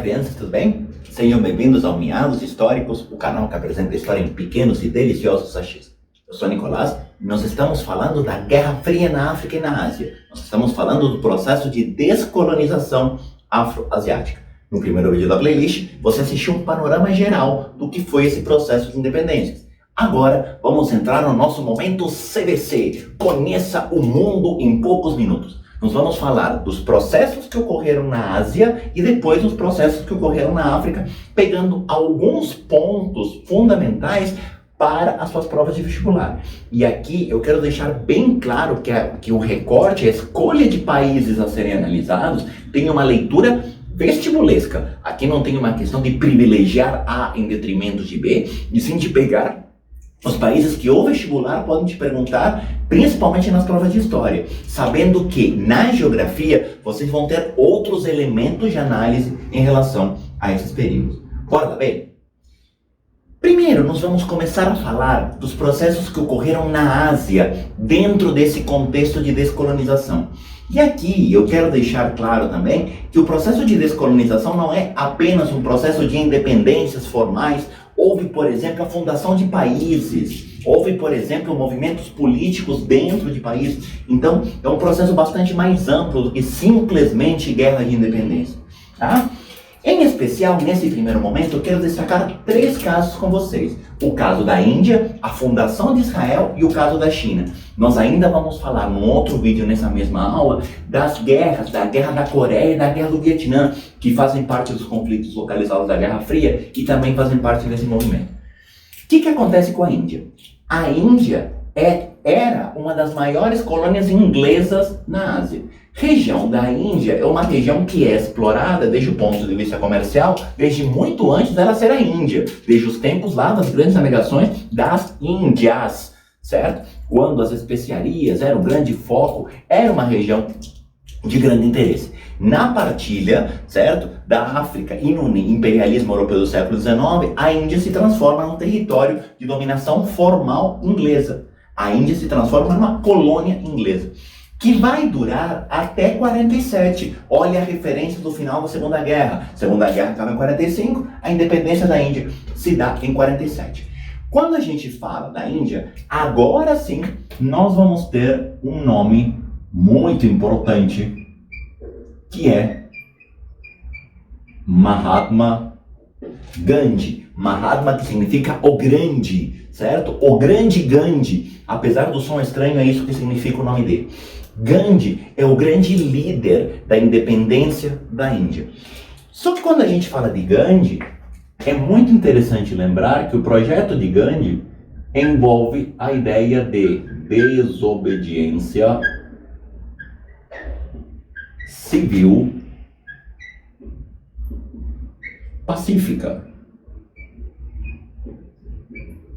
crianças, tudo bem? Sejam bem-vindos ao Miados Históricos, o canal que apresenta a história em pequenos e deliciosos sachês. Eu sou Nicolás e nós estamos falando da Guerra Fria na África e na Ásia. Nós estamos falando do processo de descolonização afro-asiática. No primeiro vídeo da playlist, você assistiu um panorama geral do que foi esse processo de independência. Agora, vamos entrar no nosso momento CBC. Conheça o mundo em poucos minutos. Nós vamos falar dos processos que ocorreram na Ásia e depois dos processos que ocorreram na África, pegando alguns pontos fundamentais para as suas provas de vestibular. E aqui eu quero deixar bem claro que o recorte, a escolha de países a serem analisados, tem uma leitura vestibulesca. Aqui não tem uma questão de privilegiar A em detrimento de B, e sim de pegar os países que o vestibular podem te perguntar, principalmente nas provas de história, sabendo que na geografia vocês vão ter outros elementos de análise em relação a esses períodos. Bora lá, bem? Primeiro, nós vamos começar a falar dos processos que ocorreram na Ásia, dentro desse contexto de descolonização. E aqui eu quero deixar claro também que o processo de descolonização não é apenas um processo de independências formais. Houve, por exemplo, a fundação de países, houve, por exemplo, movimentos políticos dentro de países. Então, é um processo bastante mais amplo do que simplesmente guerra de independência. Tá? Em especial, nesse primeiro momento, eu quero destacar 3 casos com vocês. O caso da Índia, a fundação de Israel e o caso da China. Nós ainda vamos falar num outro vídeo nessa mesma aula das guerras, da guerra da Coreia e da guerra do Vietnã, que fazem parte dos conflitos localizados da Guerra Fria e também fazem parte desse movimento. O que acontece com a Índia? A Índia era uma das maiores colônias inglesas na Ásia. Região da Índia é uma região que é explorada desde o ponto de vista comercial, desde muito antes dela ser a Índia, desde os tempos lá das grandes navegações das Índias, certo? Quando as especiarias eram o grande foco, era uma região de grande interesse. Na partilha, certo, da África e no imperialismo europeu do século XIX, a Índia se transforma num território de dominação formal inglesa. A Índia se transforma numa colônia inglesa, que vai durar até 47. Olha a referência do final da Segunda Guerra. A Segunda Guerra acaba em 45, a independência da Índia se dá em 47. Quando a gente fala da Índia, agora sim, nós vamos ter um nome muito importante, que é Mahatma Gandhi. Mahatma, que significa o grande, certo? O grande Gandhi. Apesar do som estranho, é isso que significa o nome dele. Gandhi é o grande líder da independência da Índia. Só que quando a gente fala de Gandhi, é muito interessante lembrar que o projeto de Gandhi envolve a ideia de desobediência civil pacífica.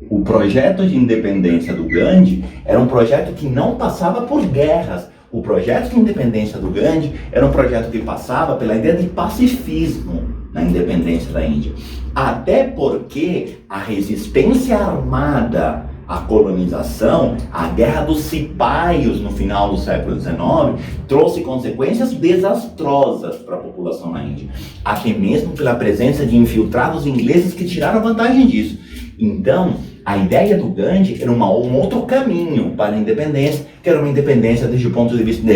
O projeto de independência do Gandhi era um projeto que não passava por guerras. O projeto de independência do Gandhi era um projeto que passava pela ideia de pacifismo na independência da Índia. Até porque a resistência armada à colonização, a guerra dos cipaios no final do século XIX, trouxe consequências desastrosas para a população na Índia. Até mesmo pela presença de infiltrados ingleses que tiraram vantagem disso. Então, a ideia do Gandhi era um outro caminho para a independência, que era uma independência desde o ponto de vista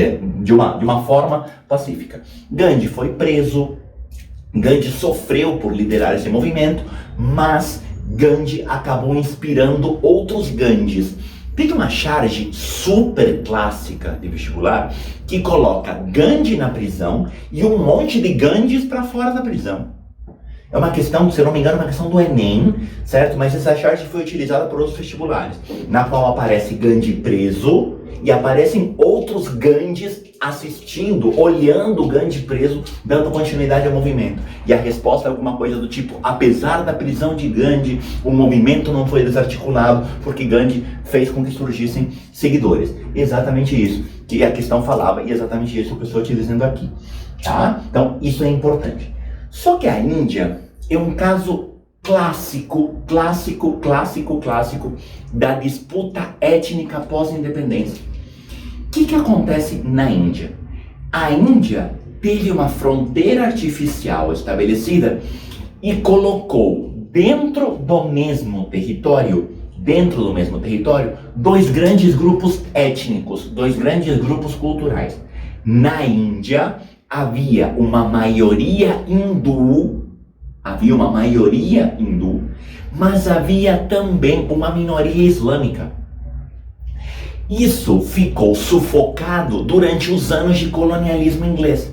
de uma forma pacífica. Gandhi foi preso, Gandhi sofreu por liderar esse movimento, mas Gandhi acabou inspirando outros Gandhis. Tem uma charge super clássica de vestibular que coloca Gandhi na prisão e um monte de Gandhis para fora da prisão. É uma questão, se eu não me engano, uma questão do Enem, certo? Mas essa charge foi utilizada por outros vestibulares, na qual aparece Gandhi preso e aparecem outros Gandhis assistindo, olhando o Gandhi preso, dando continuidade ao movimento. E a resposta é alguma coisa do tipo: apesar da prisão de Gandhi, o movimento não foi desarticulado, porque Gandhi fez com que surgissem seguidores. Exatamente isso que a questão falava, e exatamente isso que eu estou te dizendo aqui. Tá? Então, isso é importante. Só que a Índia é um caso clássico da disputa étnica pós-independência. O que acontece na Índia? A Índia teve uma fronteira artificial estabelecida e colocou dentro do mesmo território, dois grandes grupos étnicos, dois grandes grupos culturais. Na Índia havia uma maioria hindu, mas havia também uma minoria islâmica. Isso ficou sufocado durante os anos de colonialismo inglês.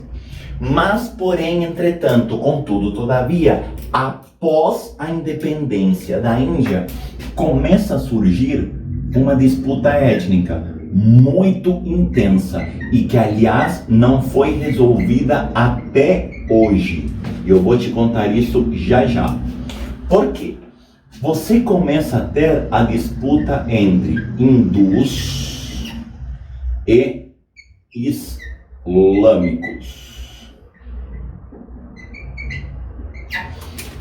Mas, porém, entretanto, contudo, todavia, após a independência da Índia, começa a surgir uma disputa étnica muito intensa e que, aliás, não foi resolvida até hoje. Eu vou te contar isso já já. Por quê? Você começa a ter a disputa entre hindus e islâmicos.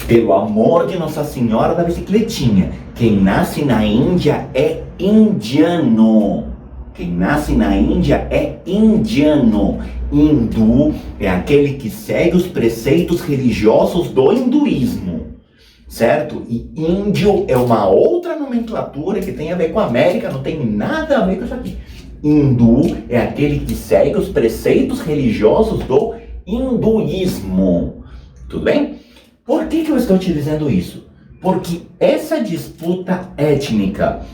Pelo amor de Nossa Senhora da Bicicletinha, quem nasce na Índia é indiano. Hindu é aquele que segue os preceitos religiosos do hinduísmo, certo? E índio é uma outra nomenclatura que tem a ver com a América, não tem nada a ver com isso aqui. Hindu é aquele que segue os preceitos religiosos do hinduísmo. Tudo bem? Por que eu estou te dizendo isso? Porque essa disputa étnica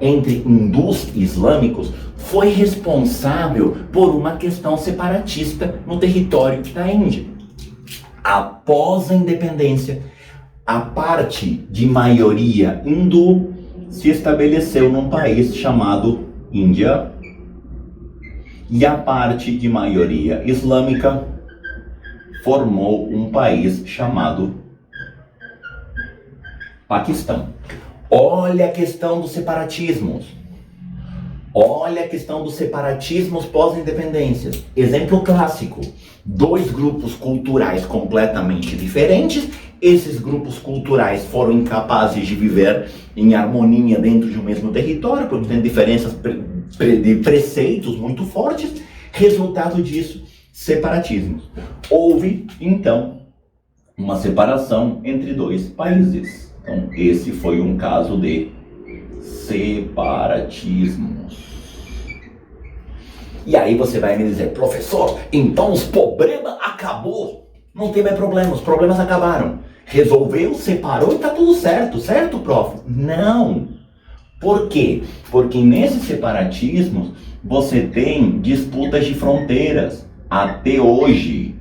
entre hindus e islâmicos foi responsável por uma questão separatista no território da Índia. Após a independência, a parte de maioria hindu se estabeleceu num país chamado Índia e a parte de maioria islâmica formou um país chamado Paquistão. Olha a questão dos separatismos. Pós-independências. Exemplo clássico. Dois grupos culturais completamente diferentes. Esses grupos culturais foram incapazes de viver em harmonia dentro de um mesmo território, porque tem diferenças de preceitos muito fortes. Resultado disso, separatismos. Houve, então, uma separação entre dois países. Então, esse foi um caso de separatismos. E aí você vai me dizer, professor, então os problemas acabou. Não tem mais problema, os problemas acabaram. Resolveu, separou e tá tudo certo, certo, prof? Não. Por quê? Porque nesses separatismos você tem disputas de fronteiras. Até hoje,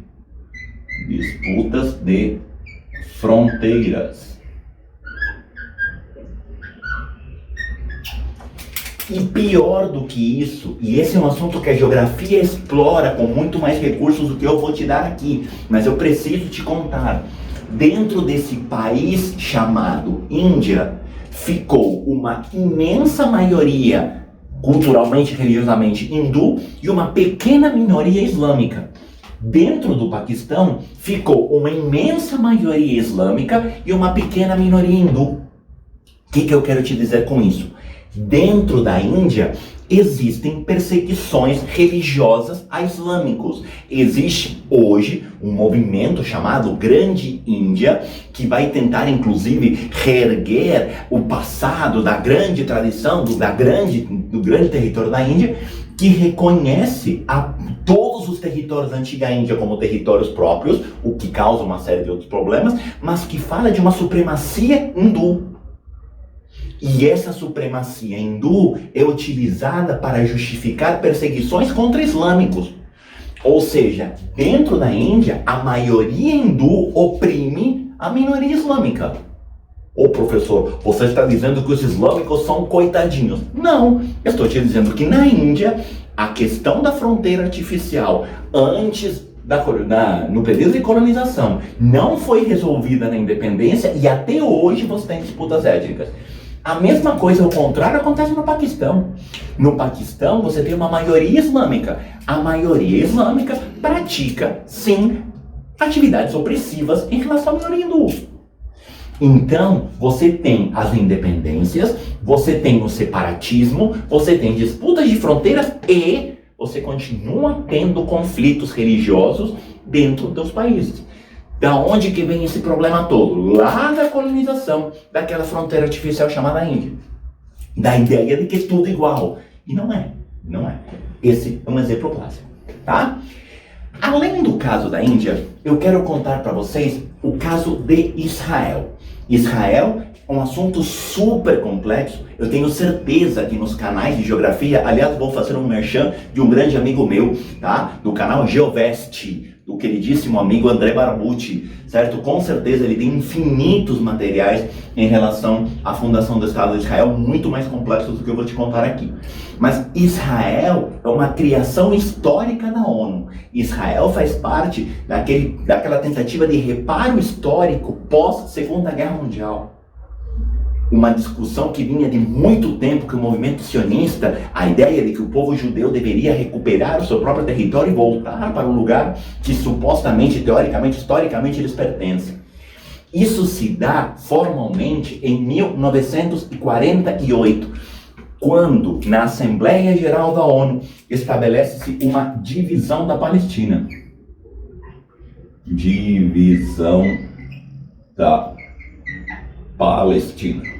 disputas de fronteiras. E pior do que isso, e esse é um assunto que a geografia explora com muito mais recursos do que eu vou te dar aqui, mas eu preciso te contar. Dentro desse país chamado Índia, ficou uma imensa maioria, culturalmente, religiosamente, hindu, e uma pequena minoria islâmica. Dentro do Paquistão, ficou uma imensa maioria islâmica e uma pequena minoria hindu. O que eu quero te dizer com isso? Dentro da Índia, existem perseguições religiosas a islâmicos. Existe hoje um movimento chamado Grande Índia, que vai tentar, inclusive, reerguer o passado da grande tradição, do grande território da Índia, que reconhece todos os territórios da antiga Índia como territórios próprios, o que causa uma série de outros problemas, mas que fala de uma supremacia hindu. E essa supremacia hindu é utilizada para justificar perseguições contra islâmicos. Ou seja, dentro da Índia, a maioria hindu oprime a minoria islâmica. Ô professor, você está dizendo que os islâmicos são coitadinhos. Não, eu estou te dizendo que na Índia, a questão da fronteira artificial antes no período de colonização não foi resolvida na independência e até hoje você tem disputas étnicas. A mesma coisa, ao contrário, acontece no Paquistão. No Paquistão, você tem uma maioria islâmica. A maioria islâmica pratica, sim, atividades opressivas em relação à minoria hindu. Então, você tem as independências, você tem o separatismo, você tem disputas de fronteiras e você continua tendo conflitos religiosos dentro dos países. Da onde que vem esse problema todo? Lá da colonização, daquela fronteira artificial chamada Índia. Da ideia de que é tudo igual. E não é. Esse é um exemplo clássico, tá? Além do caso da Índia, eu quero contar para vocês o caso de Israel. Israel é um assunto super complexo. Eu tenho certeza que nos canais de geografia, aliás, vou fazer um merchan de um grande amigo meu, tá? Do canal Geovest, do queridíssimo amigo André Barbucci, certo? Com certeza ele tem infinitos materiais em relação à fundação do Estado de Israel, muito mais complexos do que eu vou te contar aqui. Mas Israel é uma criação histórica da ONU. Israel faz parte daquela tentativa de reparo histórico pós-Segunda Guerra Mundial. Uma discussão que vinha de muito tempo, que o movimento sionista, a ideia de que o povo judeu deveria recuperar o seu próprio território e voltar para o lugar que supostamente, teoricamente, historicamente eles pertencem. Isso se dá formalmente em 1948, quando na Assembleia Geral da ONU estabelece-se uma divisão da Palestina. Divisão da Palestina.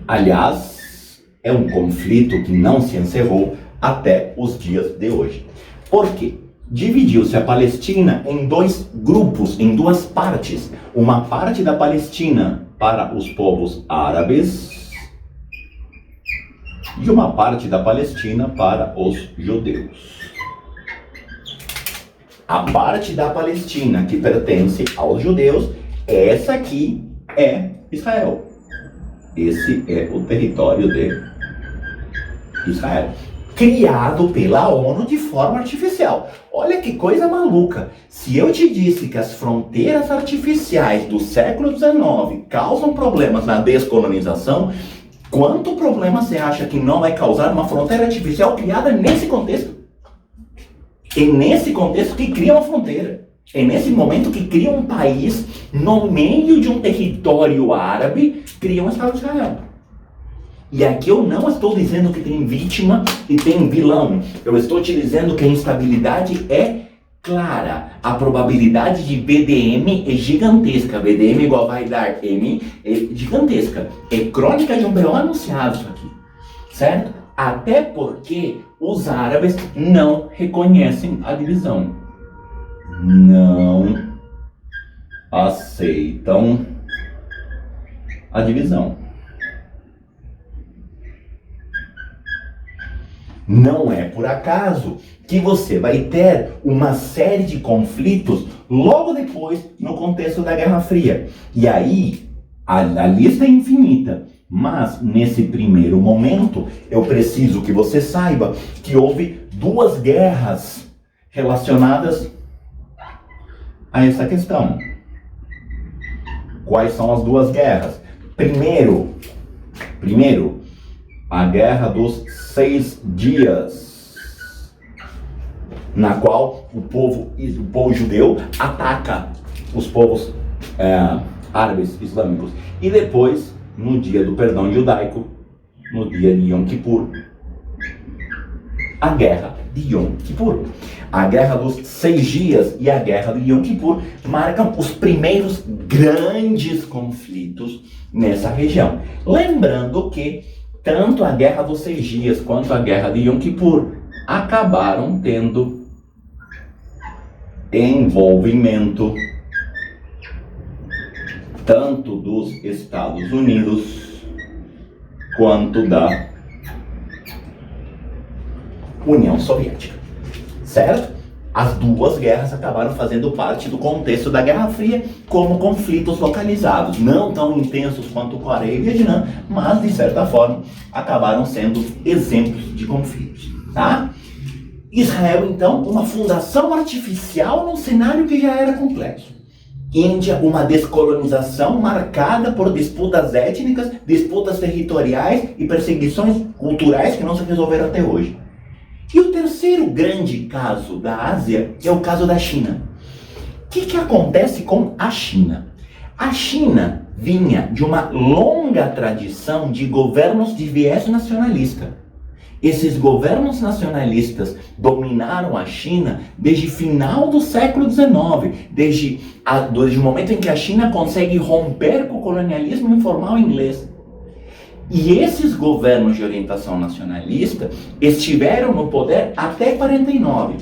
Aliás, é um conflito que não se encerrou até os dias de hoje. Por quê? Dividiu-se a Palestina em dois grupos, em duas partes. Uma parte da Palestina para os povos árabes e uma parte da Palestina para os judeus. A parte da Palestina que pertence aos judeus, essa aqui é Israel. Esse é o território de Israel, criado pela ONU de forma artificial. Olha que coisa maluca. Se eu te disse que as fronteiras artificiais do século XIX causam problemas na descolonização, quanto problema você acha que não vai causar uma fronteira artificial criada nesse contexto? É nesse contexto que cria uma fronteira. É nesse momento que cria um país no meio de um território árabe, cria um Estado de Israel. E aqui eu não estou dizendo que tem vítima e tem vilão. Eu estou te dizendo que a instabilidade é clara. A probabilidade de BDM é gigantesca. BDM igual vai dar M é gigantesca. É crônica de um BO anunciado isso aqui. Certo? Até porque os árabes não reconhecem a divisão. Não aceitam a divisão. Não é por acaso que você vai ter uma série de conflitos logo depois no contexto da Guerra Fria. E aí, a lista é infinita. Mas, nesse primeiro momento, eu preciso que você saiba que houve duas guerras relacionadas a essa questão. Quais são as duas guerras? Primeiro, a Guerra dos 6 Dias, na qual o povo judeu ataca os povos árabes islâmicos. E depois, no dia do perdão judaico, no dia de Yom Kippur, a Guerra de Yom Kippur. A Guerra dos 6 Dias e a Guerra de Yom Kippur marcam os primeiros grandes conflitos nessa região. Lembrando que tanto a Guerra dos 6 Dias quanto a Guerra de Yom Kippur acabaram tendo envolvimento tanto dos Estados Unidos quanto da União Soviética. Certo? As duas guerras acabaram fazendo parte do contexto da Guerra Fria como conflitos localizados, não tão intensos quanto Coreia e Vietnã, mas de certa forma acabaram sendo exemplos de conflitos, tá? Israel, então, uma fundação artificial num cenário que já era complexo. Índia, uma descolonização marcada por disputas étnicas, disputas territoriais e perseguições culturais que não se resolveram até hoje. E o terceiro grande caso da Ásia é o caso da China. O que acontece com a China? A China vinha de uma longa tradição de governos de viés nacionalista. Esses governos nacionalistas dominaram a China desde final do século XIX, desde o momento em que a China consegue romper com o colonialismo informal inglês. E esses governos de orientação nacionalista estiveram no poder até 49,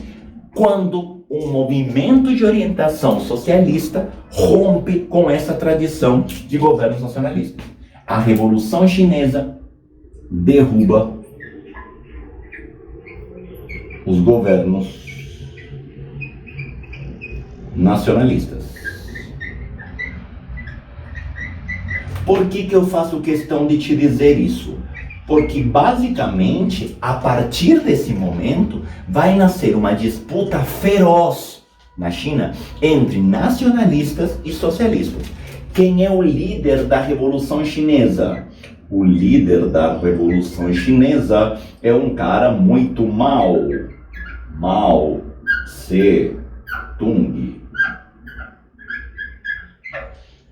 quando um movimento de orientação socialista rompe com essa tradição de governos nacionalistas. A Revolução Chinesa derruba os governos nacionalistas. Por que eu faço questão de te dizer isso? Porque basicamente, a partir desse momento, vai nascer uma disputa feroz na China entre nacionalistas e socialistas. Quem é o líder da Revolução Chinesa? O líder da Revolução Chinesa é um cara muito mau. Mao Tse-tung.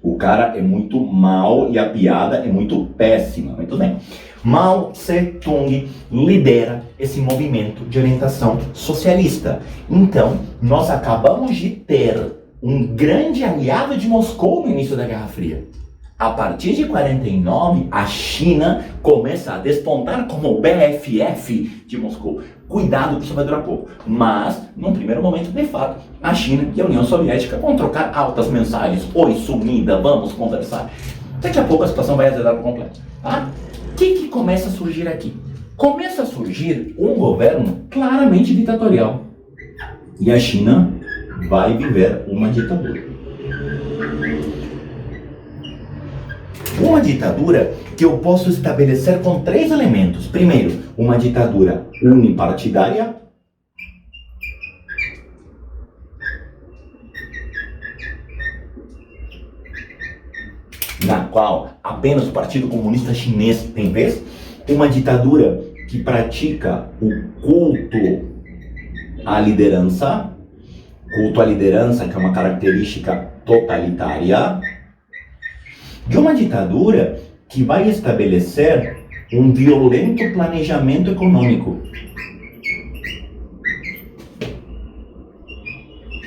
O cara é muito mau e a piada é muito péssima. Muito bem. Mao Tse-tung lidera esse movimento de orientação socialista. Então, nós acabamos de ter um grande aliado de Moscou no início da Guerra Fria. A partir de 49, a China começa a despontar como o BFF de Moscou. Cuidado que isso vai durar pouco. Mas, num primeiro momento, de fato, a China e a União Soviética vão trocar altas mensagens. Oi, sumida, vamos conversar. Daqui a pouco a situação vai azedar por completo. Tá? O que começa a surgir aqui? Começa a surgir um governo claramente ditatorial. E a China vai viver uma ditadura. Uma ditadura que eu posso estabelecer com 3 elementos. Primeiro, uma ditadura unipartidária. Na qual apenas o Partido Comunista Chinês tem vez. Uma ditadura que pratica o culto à liderança. Culto à liderança, que é uma característica totalitária. De uma ditadura que vai estabelecer um violento planejamento econômico.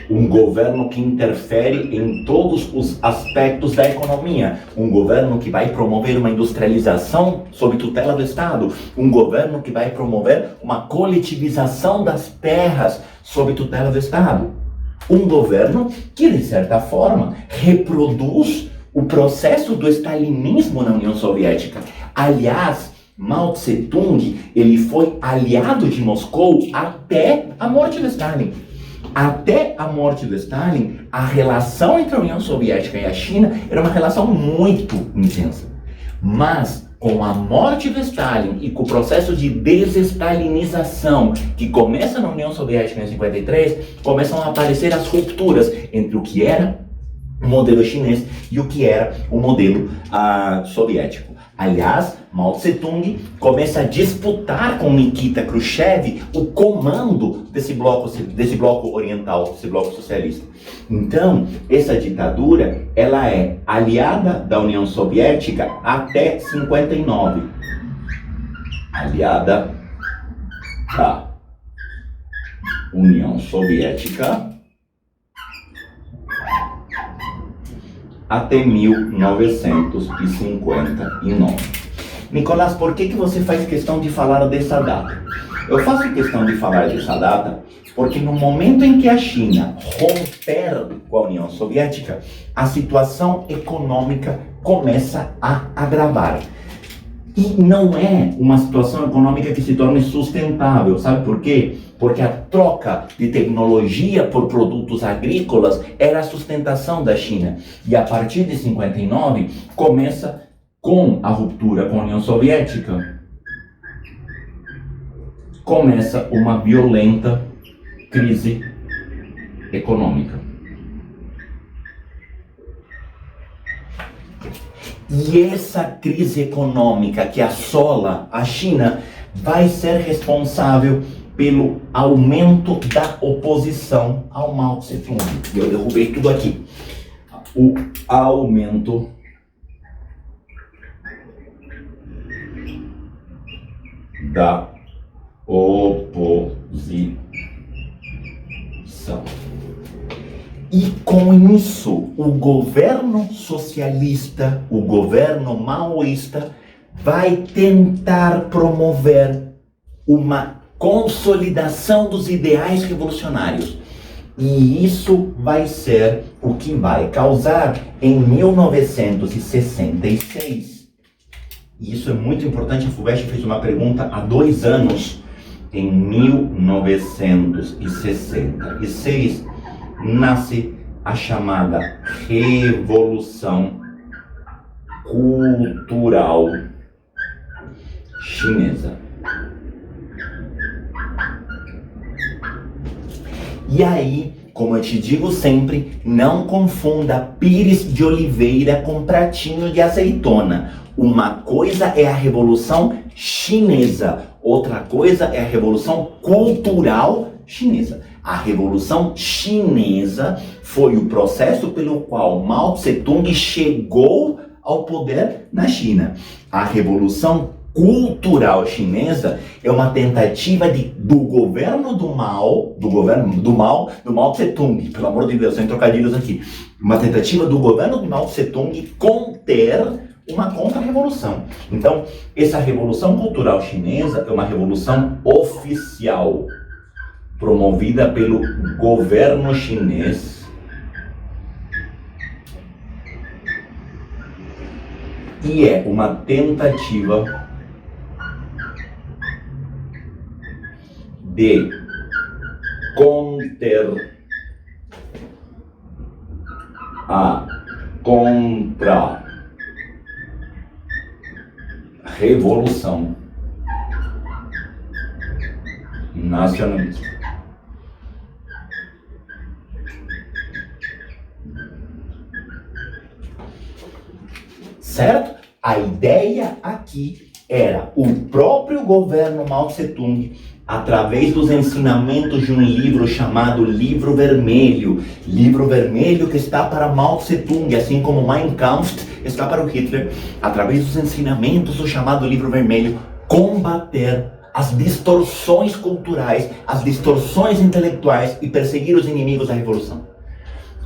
Um governo que interfere em todos os aspectos da economia. Um governo que vai promover uma industrialização sob tutela do Estado. Um governo que vai promover uma coletivização das terras sob tutela do Estado. Um governo que, de certa forma, reproduz o processo do stalinismo na União Soviética. Aliás, Mao Tse-tung, ele foi aliado de Moscou até a morte de Stalin. Até a morte do Stalin, a relação entre a União Soviética e a China era uma relação muito intensa. Mas, com a morte do Stalin e com o processo de desestalinização que começa na União Soviética em 53, começam a aparecer as rupturas entre o que era o modelo chinês e o que era o modelo soviético. Aliás, Mao Tse-tung começa a disputar com Nikita Khrushchev o comando desse bloco oriental, desse bloco socialista. Então, essa ditadura, ela é aliada da União Soviética até 59. Aliada da União Soviética até 1959. Nicolás, por que você faz questão de falar dessa data? Eu faço questão de falar dessa data porque no momento em que a China romper com a União Soviética, a situação econômica começa a agravar. E não é uma situação econômica que se torne sustentável, sabe por quê? Porque a troca de tecnologia por produtos agrícolas era a sustentação da China. E a partir de 59, começa com a ruptura com a União Soviética, começa uma violenta crise econômica. E essa crise econômica que assola a China vai ser responsável pelo aumento da oposição ao Mao Tse-tung. Eu derrubei tudo aqui. O aumento da oposição. E com isso, o governo socialista, o governo maoísta, vai tentar promover uma consolidação dos ideais revolucionários. E isso vai ser o que vai causar em 1966. E isso é muito importante. A FUVEST fez uma pergunta há 2 anos. Em 1966 nasce a chamada Revolução Cultural Chinesa. E aí, como eu te digo sempre, não confunda pires de oliveira com pratinho de azeitona. Uma coisa é a Revolução Chinesa, outra coisa é a Revolução Cultural Chinesa. A Revolução Chinesa foi o processo pelo qual Mao Tse-tung chegou ao poder na China. A Revolução Cultural Chinesa é uma tentativa do governo do Mao Tse-tung, pelo amor de Deus, sem trocadilhos aqui, uma tentativa do governo do Mao Tse-tung conter uma contra-revolução. Então, essa Revolução Cultural Chinesa é uma revolução oficial, promovida pelo governo chinês e é uma tentativa de conter a contra-revolução nacionalista. Certo? A ideia aqui era o próprio governo Mao Tse-tung, através dos ensinamentos de um livro chamado Livro Vermelho. Livro Vermelho que está para Mao Tse-tung, assim como Mein Kampf está para o Hitler. Através dos ensinamentos do chamado Livro Vermelho, combater as distorções culturais, as distorções intelectuais e perseguir os inimigos da revolução.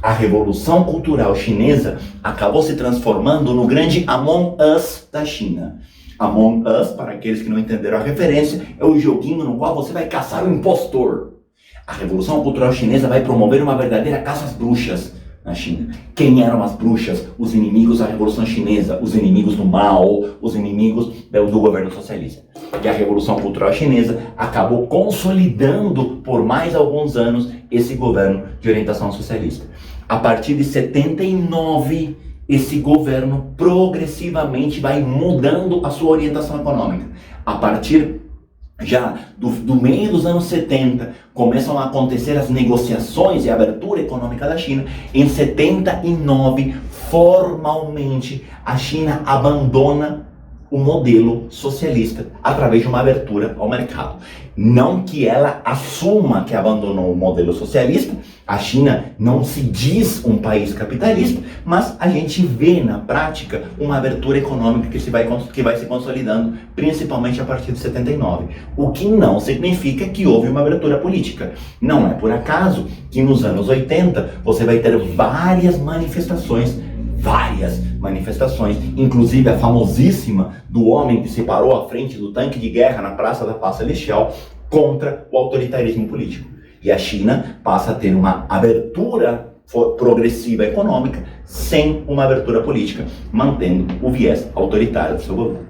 A Revolução Cultural Chinesa acabou se transformando no grande Among Us da China. Among Us, para aqueles que não entenderam a referência, é o joguinho no qual você vai caçar o impostor. A Revolução Cultural Chinesa vai promover uma verdadeira caça às bruxas na China. Quem eram as bruxas? Os inimigos da Revolução Chinesa, os inimigos do Mao, os inimigos do governo socialista. E a Revolução Cultural Chinesa acabou consolidando por mais alguns anos esse governo de orientação socialista. A partir de 79, esse governo progressivamente vai mudando a sua orientação econômica. A partir já do meio dos anos 70, começam a acontecer as negociações e a abertura econômica da China. Em 79, formalmente, a China abandona o modelo socialista através de uma abertura ao mercado. Não que ela assuma que abandonou o modelo socialista, a China não se diz um país capitalista, mas a gente vê na prática uma abertura econômica que vai se consolidando, principalmente a partir de 79. O que não significa que houve uma abertura política. Não é por acaso que nos anos 80 você vai ter várias manifestações, inclusive a famosíssima do homem que se parou à frente do tanque de guerra na Praça da Paz Celestial contra o autoritarismo político. E a China passa a ter uma abertura progressiva econômica sem uma abertura política, mantendo o viés autoritário do seu governo.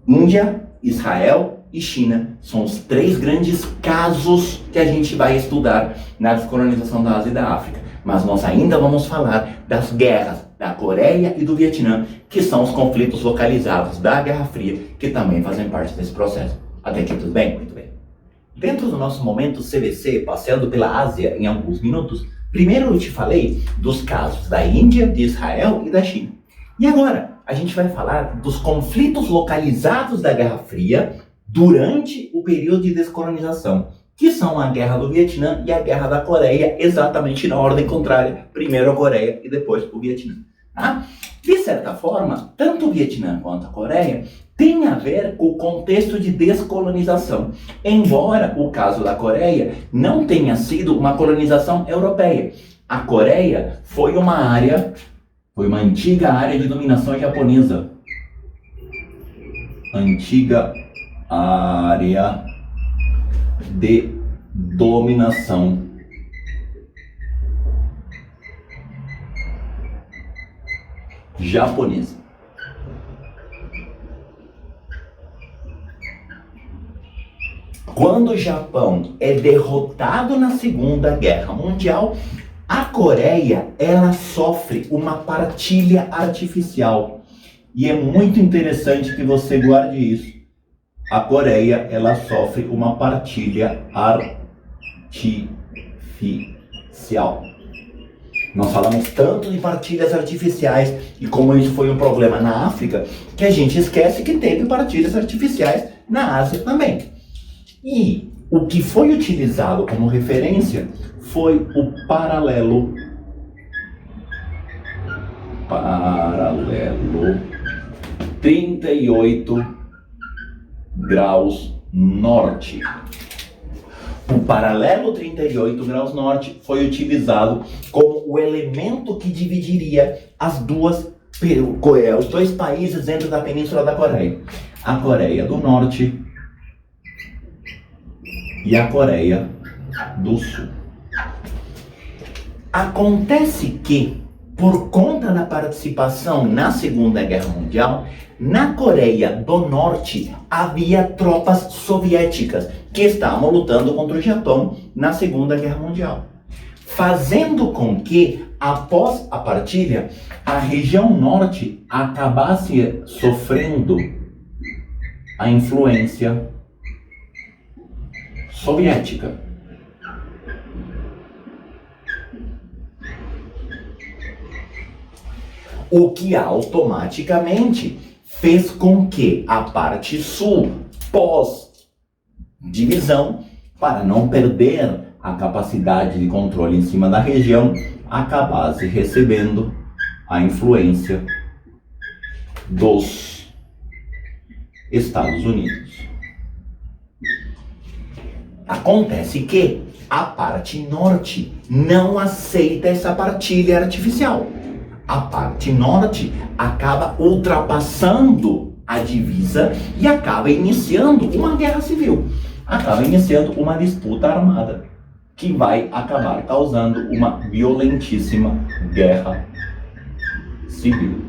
Índia, Israel e China são os 3 grandes casos que a gente vai estudar na descolonização da Ásia e da África. Mas nós ainda vamos falar das guerras da Coreia e do Vietnã, que são os conflitos localizados da Guerra Fria, que também fazem parte desse processo. Até aqui tudo bem? Muito bem. Dentro do nosso momento CVC, passeando pela Ásia em alguns minutos, primeiro eu te falei dos casos da Índia, de Israel e da China. E agora, a gente vai falar dos conflitos localizados da Guerra Fria durante o período de descolonização, que são a Guerra do Vietnã e a Guerra da Coreia, exatamente na ordem contrária. Primeiro a Coreia e depois o Vietnã. Tá? De certa forma, tanto o Vietnã quanto a Coreia tem a ver com o contexto de descolonização, embora o caso da Coreia não tenha sido uma colonização europeia. A Coreia foi uma antiga área de dominação japonesa. Antiga área de dominação japonesa. Quando o Japão é derrotado na Segunda Guerra Mundial, a Coreia, ela sofre uma partilha artificial. E é muito interessante que você guarde isso. A Coreia, ela sofre uma partilha artificial. Nós falamos tanto de partilhas artificiais e como isso foi um problema na África, que a gente esquece que teve partilhas artificiais na Ásia também. E o que foi utilizado como referência foi o paralelo 38 graus norte. O paralelo 38 graus norte foi utilizado como o elemento que dividiria os dois países dentro da Península da Coreia. A Coreia do Norte e a Coreia do Sul. Acontece que, por conta da participação na Segunda Guerra Mundial, na Coreia do Norte havia tropas soviéticas que estavam lutando contra o Japão na Segunda Guerra Mundial, fazendo com que, após a partilha, a região norte acabasse sofrendo a influência soviética. O que automaticamente fez com que a parte sul, pós-divisão, para não perder a capacidade de controle em cima da região, acabasse recebendo a influência dos Estados Unidos. Acontece que a parte norte não aceita essa partilha artificial. A parte norte acaba ultrapassando a divisa e acaba iniciando uma guerra civil. Acaba iniciando uma disputa armada que vai acabar causando uma violentíssima guerra civil.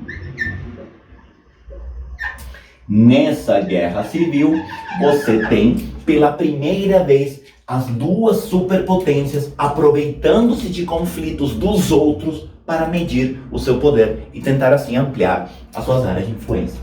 Nessa guerra civil, você tem pela primeira vez as duas superpotências aproveitando-se de conflitos dos outros para medir o seu poder e tentar assim ampliar as suas áreas de influência.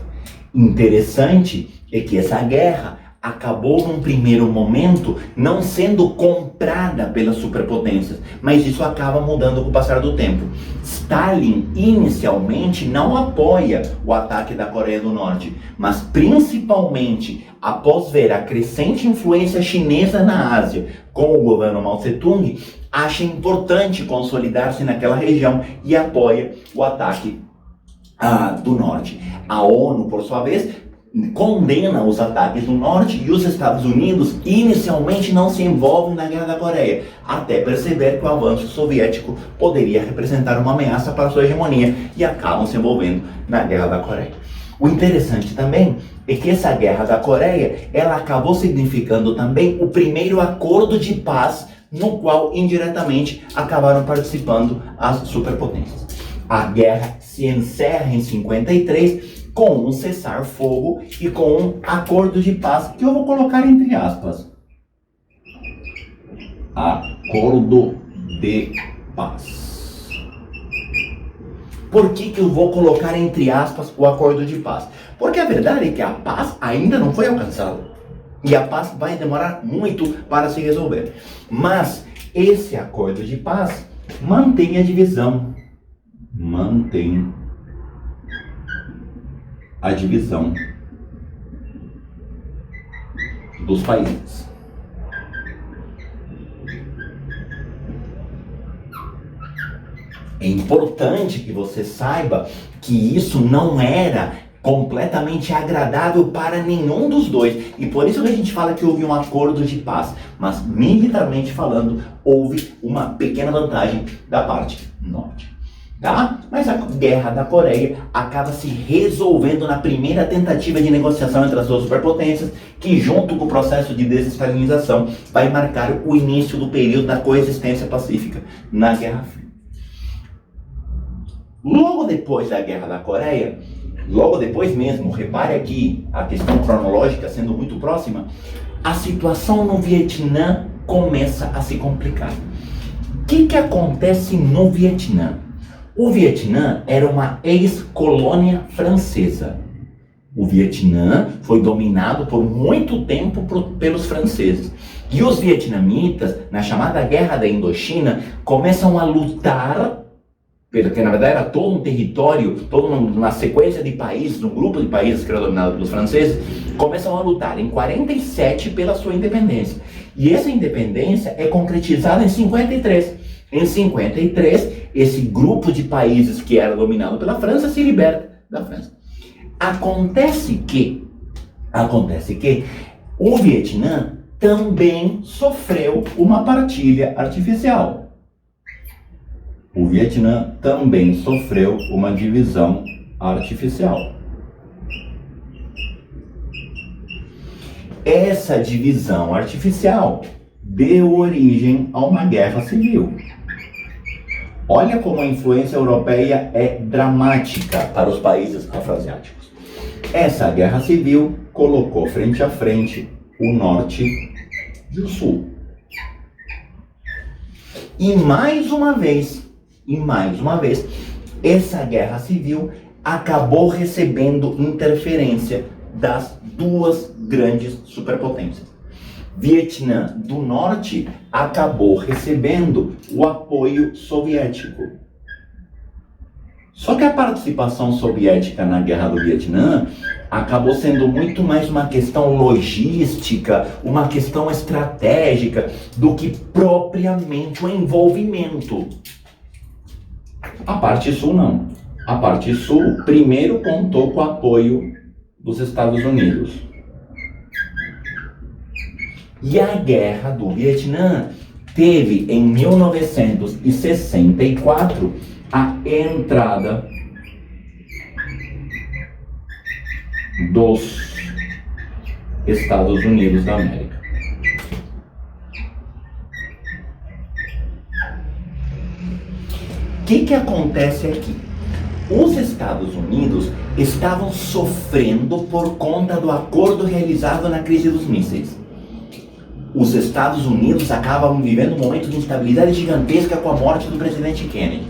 Interessante é que essa guerra acabou num primeiro momento não sendo comprada pelas superpotências, mas isso acaba mudando com o passar do tempo. Stalin inicialmente não apoia o ataque da Coreia do Norte, mas principalmente após ver a crescente influência chinesa na Ásia com o governo Mao Tse-tung, acha importante consolidar-se naquela região e apoia o ataque do Norte. A ONU, por sua vez, condena os ataques do Norte e os Estados Unidos inicialmente não se envolvem na Guerra da Coreia, até perceber que o avanço soviético poderia representar uma ameaça para sua hegemonia e acabam se envolvendo na Guerra da Coreia. O interessante também é que essa Guerra da Coreia, ela acabou significando também o primeiro acordo de paz no qual indiretamente acabaram participando as superpotências. A guerra se encerra em 53 com um cessar-fogo e com um acordo de paz que eu vou colocar entre aspas. Acordo de paz. Por que eu vou colocar entre aspas o acordo de paz? Porque a verdade é que a paz ainda não foi alcançada. E a paz vai demorar muito para se resolver. Mas esse acordo de paz mantém a divisão. Mantém a divisão dos países. É importante que você saiba que isso não era completamente agradável para nenhum dos dois. E por isso que a gente fala que houve um acordo de paz. Mas, militarmente falando, houve uma pequena vantagem da parte norte. Tá? Mas a Guerra da Coreia acaba se resolvendo na primeira tentativa de negociação entre as duas superpotências, que junto com o processo de desestalinização vai marcar o início do período da coexistência pacífica na Guerra Fria. Logo depois da Guerra da Coreia, logo depois mesmo, repare aqui a questão cronológica sendo muito próxima, a situação no Vietnã começa a se complicar. O que acontece no Vietnã? O Vietnã era uma ex-colônia francesa. O Vietnã foi dominado por muito tempo pelos franceses. E os vietnamitas, na chamada Guerra da Indochina, começam a lutar, porque na verdade era todo um território, toda uma sequência de países, um grupo de países que era dominado pelos franceses, começam a lutar em 47 pela sua independência. E essa independência é concretizada em 53. Em 53, esse grupo de países que era dominado pela França se liberta da França. Acontece que o Vietnã também sofreu uma partilha artificial. O Vietnã também sofreu uma divisão artificial. Essa divisão artificial deu origem a uma guerra civil. Olha como a influência europeia é dramática para os países afroasiáticos. Essa guerra civil colocou frente a frente o norte e o sul. E mais uma vez, essa guerra civil acabou recebendo interferência das duas grandes superpotências. Vietnã do Norte acabou recebendo o apoio soviético. Só que a participação soviética na Guerra do Vietnã acabou sendo muito mais uma questão logística, uma questão estratégica, do que propriamente o envolvimento. A parte sul não. A parte sul primeiro contou com o apoio dos Estados Unidos. E a Guerra do Vietnã teve, em 1964, a entrada dos Estados Unidos da América. O que acontece aqui? Os Estados Unidos estavam sofrendo por conta do acordo realizado na crise dos mísseis. Os Estados Unidos acabam vivendo um momento de instabilidade gigantesca com a morte do presidente Kennedy.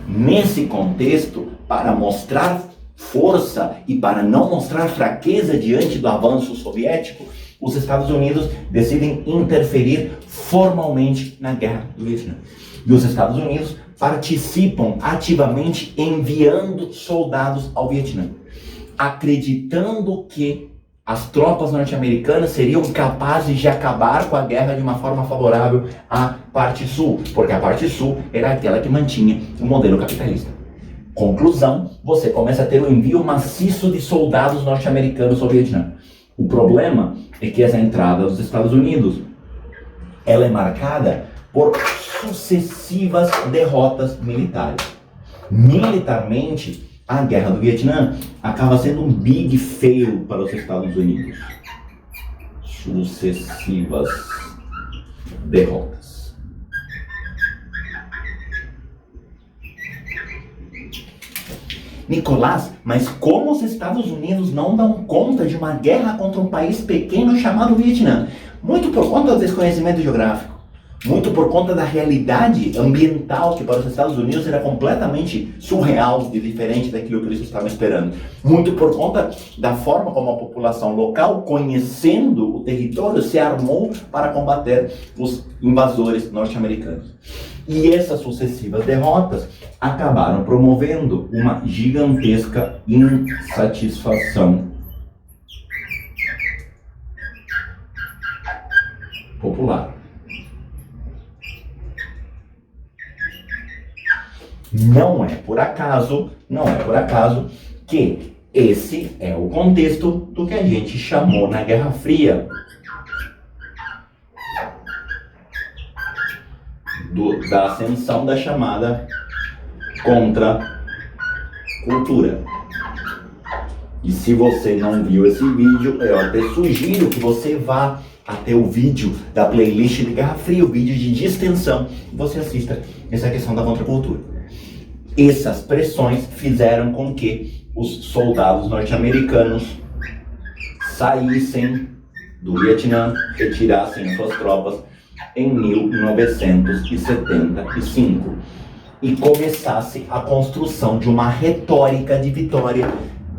Nesse contexto, para mostrar força e para não mostrar fraqueza diante do avanço soviético, os Estados Unidos decidem interferir formalmente na Guerra do Vietnã. E os Estados Unidos participam ativamente enviando soldados ao Vietnã, acreditando que as tropas norte-americanas seriam capazes de acabar com a guerra de uma forma favorável à parte sul, porque a parte sul era aquela que mantinha o modelo capitalista. Conclusão, você começa a ter o envio maciço de soldados norte-americanos ao Vietnã. O problema é que essa entrada dos Estados Unidos, ela é marcada por sucessivas derrotas militares. Militarmente, a Guerra do Vietnã acaba sendo um big fail para os Estados Unidos. Sucessivas derrotas. Nicolás, mas como os Estados Unidos não dão conta de uma guerra contra um país pequeno chamado Vietnã? Muito por conta do desconhecimento geográfico. Muito por conta da realidade ambiental, que para os Estados Unidos era completamente surreal e diferente daquilo que eles estavam esperando. Muito por conta da forma como a população local, conhecendo o território, se armou para combater os invasores norte-americanos. E essas sucessivas derrotas acabaram promovendo uma gigantesca insatisfação popular. Não é por acaso que esse é o contexto do que a gente chamou na Guerra Fria da ascensão da chamada contracultura. E se você não viu esse vídeo, eu até sugiro que você vá até o vídeo da playlist de Guerra Fria, o vídeo de distensão, e você assista essa questão da contracultura. Essas pressões fizeram com que os soldados norte-americanos saíssem do Vietnã, retirassem as suas tropas em 1975 e começasse a construção de uma retórica de vitória,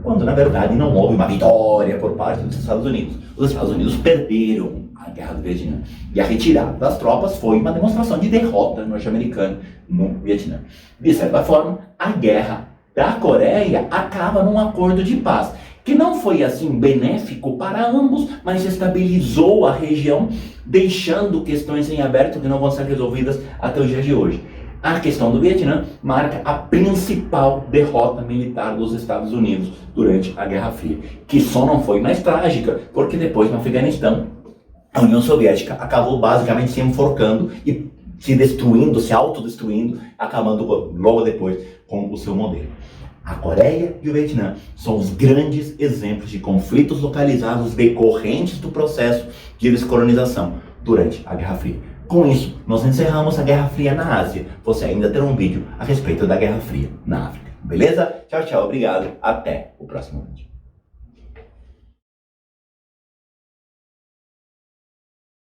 quando na verdade não houve uma vitória por parte dos Estados Unidos. Os Estados Unidos perderam a Guerra do Vietnã e a retirada das tropas foi uma demonstração de derrota norte-americana no Vietnã. De certa forma, a Guerra da Coreia acaba num acordo de paz, que não foi assim benéfico para ambos, mas estabilizou a região, deixando questões em aberto que não vão ser resolvidas até o dia de hoje. A questão do Vietnã marca a principal derrota militar dos Estados Unidos durante a Guerra Fria, que só não foi mais trágica, porque depois no Afeganistão, a União Soviética acabou basicamente se enforcando e se destruindo, se autodestruindo, acabando logo depois com o seu modelo. A Coreia e o Vietnã são os grandes exemplos de conflitos localizados decorrentes do processo de descolonização durante a Guerra Fria. Com isso, nós encerramos a Guerra Fria na Ásia. Você ainda terá um vídeo a respeito da Guerra Fria na África. Beleza? Tchau, tchau, obrigado. Até o próximo vídeo.